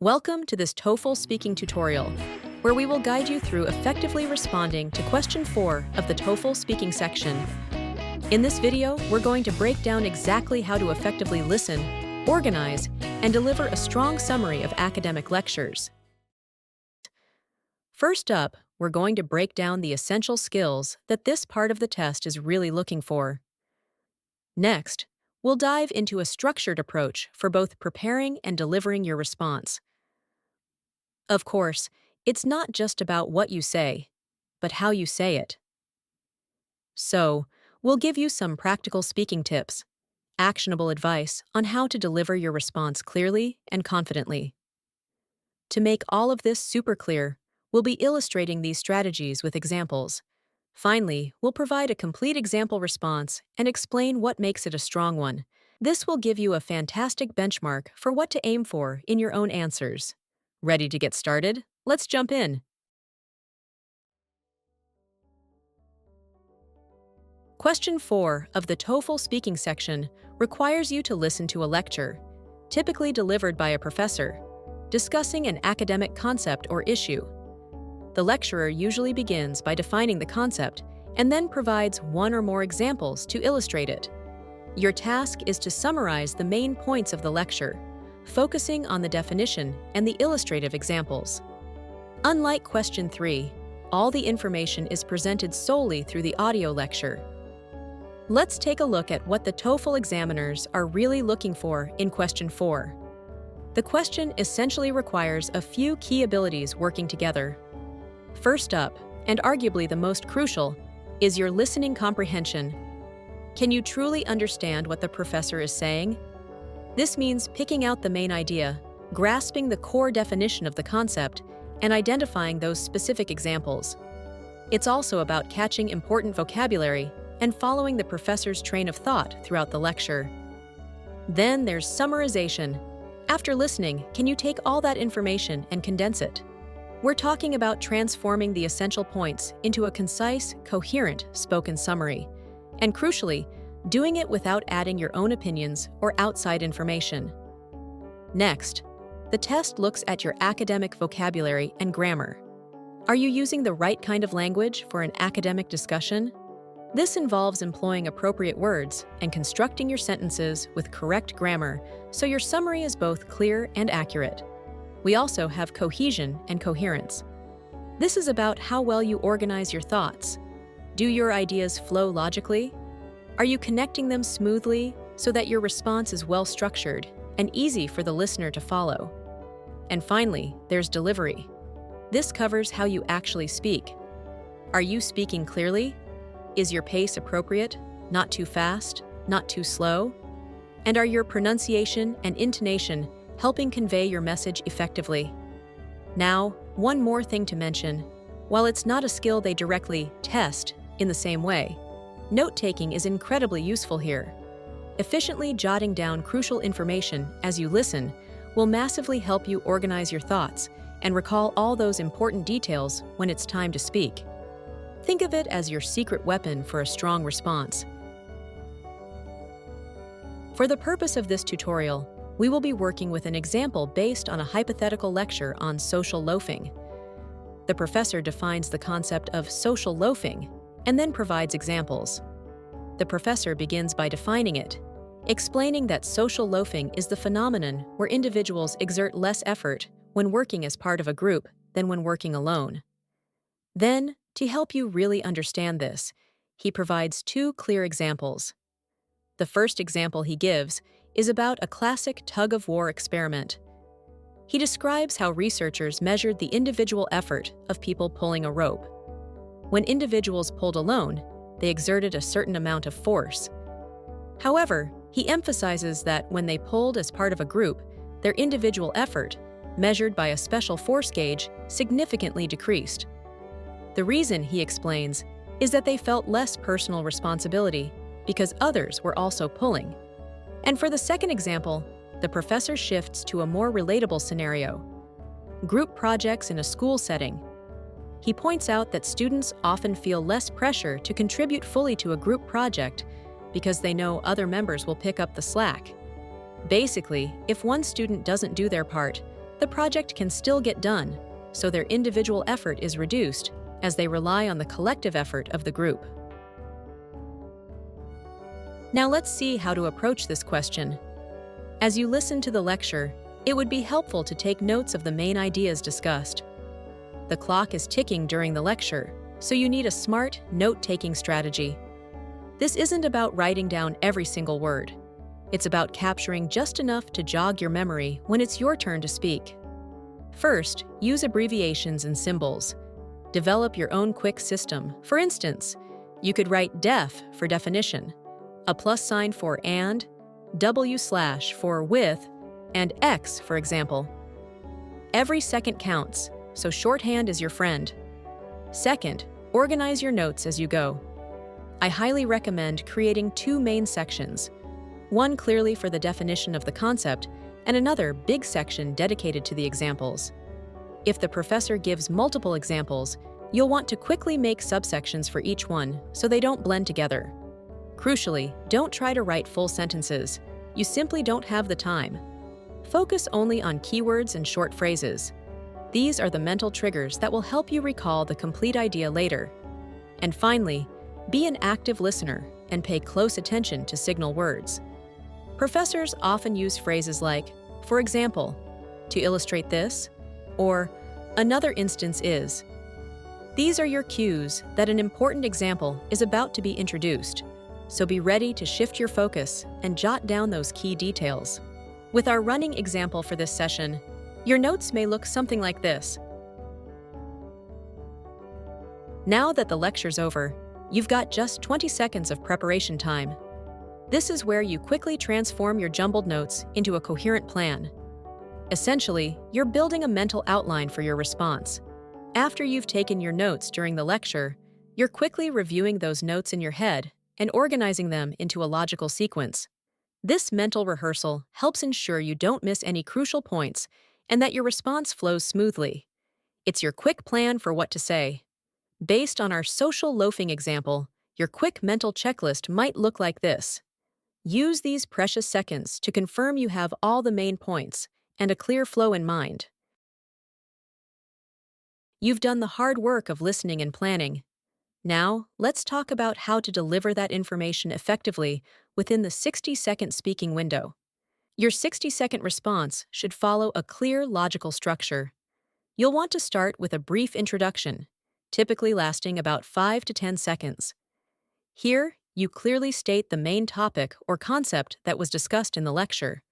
Welcome to this TOEFL speaking tutorial, where we will guide you through effectively responding to question 4 of the TOEFL speaking section. In this video, we're going to break down exactly how to effectively listen, organize, and deliver a strong summary of academic lectures. First up, we're going to break down the essential skills that this part of the test is really looking for. Next, we'll dive into a structured approach for both preparing and delivering your response. Of course, it's not just about what you say, but how you say it. So, we'll give you some practical speaking tips, actionable advice on how to deliver your response clearly and confidently. To make all of this super clear, we'll be illustrating these strategies with examples. Finally, we'll provide a complete example response and explain what makes it a strong one. This will give you a fantastic benchmark for what to aim for in your own answers. Ready to get started? Let's jump in. Question 4 of the TOEFL speaking section requires you to listen to a lecture, typically delivered by a professor, discussing an academic concept or issue. The lecturer usually begins by defining the concept and then provides one or more examples to illustrate it. Your task is to summarize the main points of the lecture, focusing on the definition and the illustrative examples. Unlike question 3, all the information is presented solely through the audio lecture. Let's take a look at what the TOEFL examiners are really looking for in question 4. The question essentially requires a few key abilities working together. First up, and arguably the most crucial, is your listening comprehension. Can you truly understand what the professor is saying? This means picking out the main idea, grasping the core definition of the concept, and identifying those specific examples. It's also about catching important vocabulary and following the professor's train of thought throughout the lecture. Then there's summarization. After listening, can you take all that information and condense it? We're talking about transforming the essential points into a concise, coherent spoken summary. And crucially, doing it without adding your own opinions or outside information. Next, the test looks at your academic vocabulary and grammar. Are you using the right kind of language for an academic discussion? This involves employing appropriate words and constructing your sentences with correct grammar so your summary is both clear and accurate. We also have cohesion and coherence. This is about how well you organize your thoughts. Do your ideas flow logically? Are you connecting them smoothly so that your response is well-structured and easy for the listener to follow? And finally, there's delivery. This covers how you actually speak. Are you speaking clearly? Is your pace appropriate? Not too fast? Not too slow? And are your pronunciation and intonation helping convey your message effectively? Now, one more thing to mention. While it's not a skill they directly test in the same way, note-taking is incredibly useful here. Efficiently jotting down crucial information as you listen will massively help you organize your thoughts and recall all those important details when it's time to speak. Think of it as your secret weapon for a strong response. For the purpose of this tutorial, we will be working with an example based on a hypothetical lecture on social loafing. The professor defines the concept of social loafing and then provides examples. The professor begins by defining it, explaining that social loafing is the phenomenon where individuals exert less effort when working as part of a group than when working alone. Then, to help you really understand this, he provides 2 clear examples. The first example he gives is about a classic tug-of-war experiment. He describes how researchers measured the individual effort of people pulling a rope. When individuals pulled alone, they exerted a certain amount of force. However, he emphasizes that when they pulled as part of a group, their individual effort, measured by a special force gauge, significantly decreased. The reason, he explains, is that they felt less personal responsibility because others were also pulling. And for the second example, the professor shifts to a more relatable scenario: group projects in a school setting. He points out that students often feel less pressure to contribute fully to a group project because they know other members will pick up the slack. Basically, if one student doesn't do their part, the project can still get done, so their individual effort is reduced as they rely on the collective effort of the group. Now let's see how to approach this question. As you listen to the lecture, it would be helpful to take notes of the main ideas discussed. The clock is ticking during the lecture, so you need a smart, note-taking strategy. This isn't about writing down every single word. It's about capturing just enough to jog your memory when it's your turn to speak. First, use abbreviations and symbols. Develop your own quick system. For instance, you could write DEF for definition, a plus sign for and, W/ for with, and X, for example. Every second counts, so shorthand is your friend. Second, organize your notes as you go. I highly recommend creating 2 main sections, one clearly for the definition of the concept and another big section dedicated to the examples. If the professor gives multiple examples, you'll want to quickly make subsections for each one so they don't blend together. Crucially, don't try to write full sentences. You simply don't have the time. Focus only on keywords and short phrases. These are the mental triggers that will help you recall the complete idea later. And finally, be an active listener and pay close attention to signal words. Professors often use phrases like, for example, to illustrate this, or another instance is. These are your cues that an important example is about to be introduced, so be ready to shift your focus and jot down those key details. With our running example for this session, your notes may look something like this. Now that the lecture's over, you've got just 20 seconds of preparation time. This is where you quickly transform your jumbled notes into a coherent plan. Essentially, you're building a mental outline for your response. After you've taken your notes during the lecture, you're quickly reviewing those notes in your head and organizing them into a logical sequence. This mental rehearsal helps ensure you don't miss any crucial points and that your response flows smoothly. It's your quick plan for what to say. Based on our social loafing example, your quick mental checklist might look like this. Use these precious seconds to confirm you have all the main points and a clear flow in mind. You've done the hard work of listening and planning. Now, let's talk about how to deliver that information effectively within the 60-second speaking window. Your 60-second response should follow a clear, logical structure. You'll want to start with a brief introduction, typically lasting about 5 to 10 seconds. Here, you clearly state the main topic or concept that was discussed in the lecture.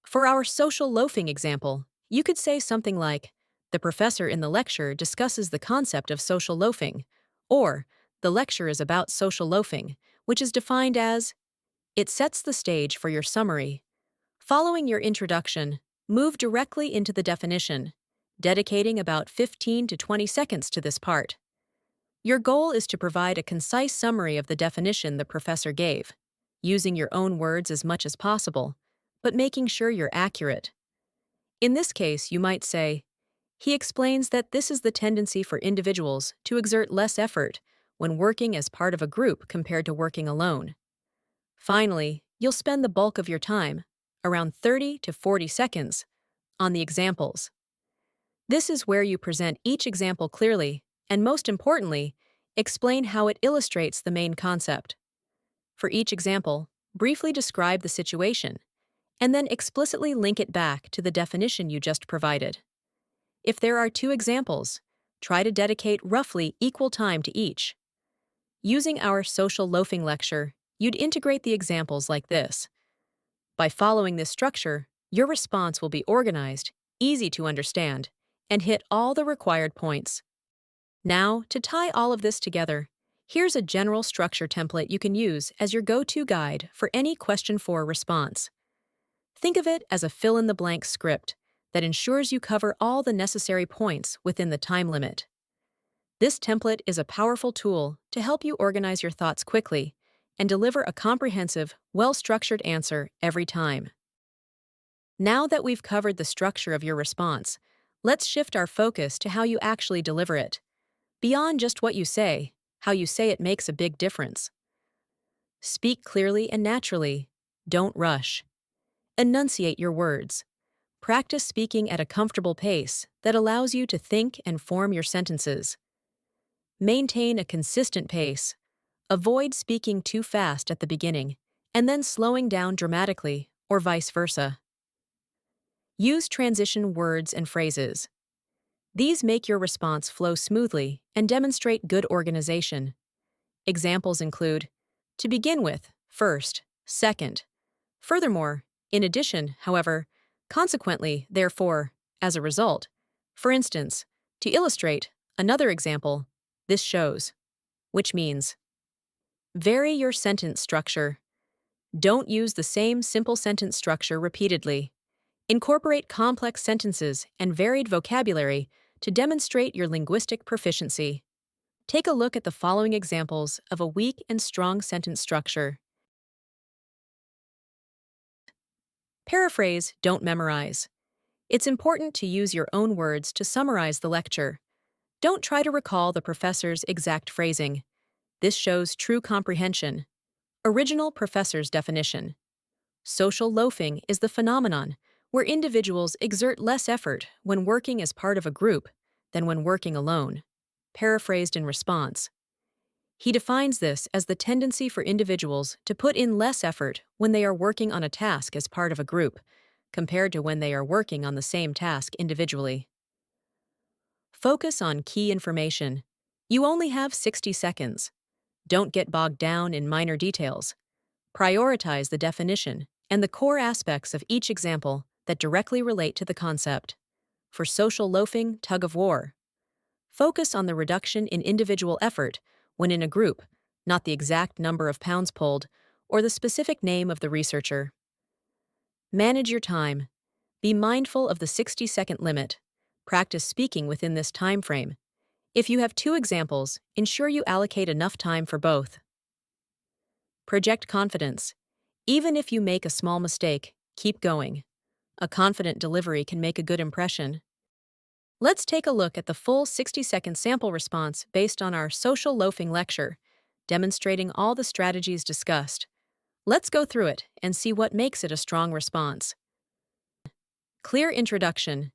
For our social loafing example, you could say something like, the professor in the lecture discusses the concept of social loafing, or the lecture is about social loafing, which is defined as, it sets the stage for your summary. Following your introduction, move directly into the definition, dedicating about 15 to 20 seconds to this part. Your goal is to provide a concise summary of the definition the professor gave, using your own words as much as possible, but making sure you're accurate. In this case, you might say, he explains that this is the tendency for individuals to exert less effort when working as part of a group compared to working alone. Finally, you'll spend the bulk of your time, around 30 to 40 seconds, on the examples. This is where you present each example clearly, and most importantly, explain how it illustrates the main concept. For each example, briefly describe the situation, and then explicitly link it back to the definition you just provided. If there are 2 examples, try to dedicate roughly equal time to each. Using our social loafing lecture, you'd integrate the examples like this. By following this structure, your response will be organized, easy to understand, and hit all the required points. Now, to tie all of this together, here's a general structure template you can use as your go-to guide for any Question 4 response. Think of it as a fill-in-the-blank script that ensures you cover all the necessary points within the time limit. This template is a powerful tool to help you organize your thoughts quickly and deliver a comprehensive, well-structured answer every time. Now that we've covered the structure of your response, let's shift our focus to how you actually deliver it. Beyond just what you say, how you say it makes a big difference. Speak clearly and naturally. Don't rush. Enunciate your words. Practice speaking at a comfortable pace that allows you to think and form your sentences. Maintain a consistent pace. Avoid speaking too fast at the beginning and then slowing down dramatically, or vice versa. Use transition words and phrases. These make your response flow smoothly and demonstrate good organization. Examples include, to begin with, first, second. Furthermore, in addition, however, consequently, therefore, as a result. For instance, to illustrate, another example, this shows, which means. Vary your sentence structure. Don't use the same simple sentence structure repeatedly. Incorporate complex sentences and varied vocabulary to demonstrate your linguistic proficiency. Take a look at the following examples of a weak and strong sentence structure. Paraphrase, don't memorize. It's important to use your own words to summarize the lecture. Don't try to recall the professor's exact phrasing. This shows true comprehension. Original professor's definition. Social loafing is the phenomenon where individuals exert less effort when working as part of a group than when working alone. Paraphrased in response. He defines this as the tendency for individuals to put in less effort when they are working on a task as part of a group, compared to when they are working on the same task individually. Focus on key information. You only have 60 seconds. Don't get bogged down in minor details. Prioritize the definition and the core aspects of each example that directly relate to the concept. For social loafing, tug of war. Focus on the reduction in individual effort when in a group, not the exact number of pounds pulled or the specific name of the researcher. Manage your time. Be mindful of the 60-second limit. Practice speaking within this time frame. If you have 2 examples, ensure you allocate enough time for both. Project confidence. Even if you make a small mistake, keep going. A confident delivery can make a good impression. Let's take a look at the full 60-second sample response based on our social loafing lecture, demonstrating all the strategies discussed. Let's go through it and see what makes it a strong response. Clear introduction.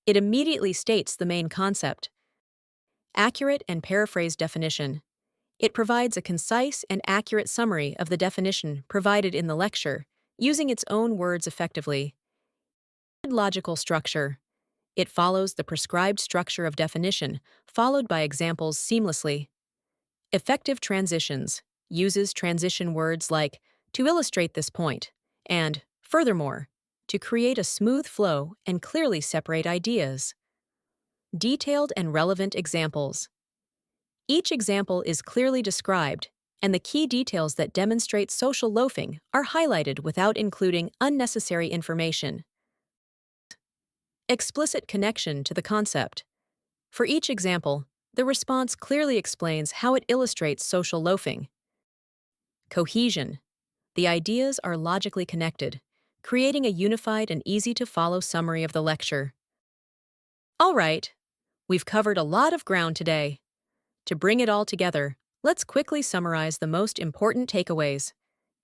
It immediately states the main concept. Accurate and paraphrased definition. It provides a concise and accurate summary of the definition provided in the lecture, using its own words effectively. Logical structure. It follows the prescribed structure of definition, followed by examples seamlessly. Effective transitions. Uses transition words like, to illustrate this point, and, furthermore, to create a smooth flow and clearly separate ideas. Detailed and relevant examples. Each example is clearly described, and the key details that demonstrate social loafing are highlighted without including unnecessary information. Explicit connection to the concept. For each example, the response clearly explains how it illustrates social loafing. Cohesion. The ideas are logically connected, creating a unified and easy-to-follow summary of the lecture. All right, we've covered a lot of ground today. To bring it all together, let's quickly summarize the most important takeaways.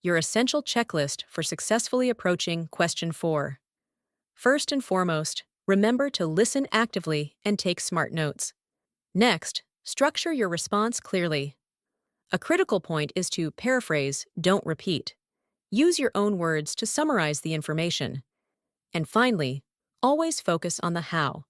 Your essential checklist for successfully approaching Question 4. First and foremost, remember to listen actively and take smart notes. Next, structure your response clearly. A critical point is to paraphrase, don't repeat. Use your own words to summarize the information. And finally, always focus on the how.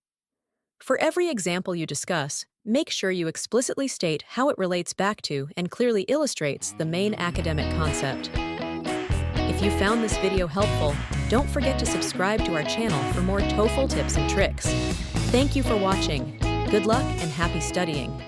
For every example you discuss, make sure you explicitly state how it relates back to and clearly illustrates the main academic concept. If you found this video helpful, don't forget to subscribe to our channel for more TOEFL tips and tricks. Thank you for watching. Good luck and happy studying.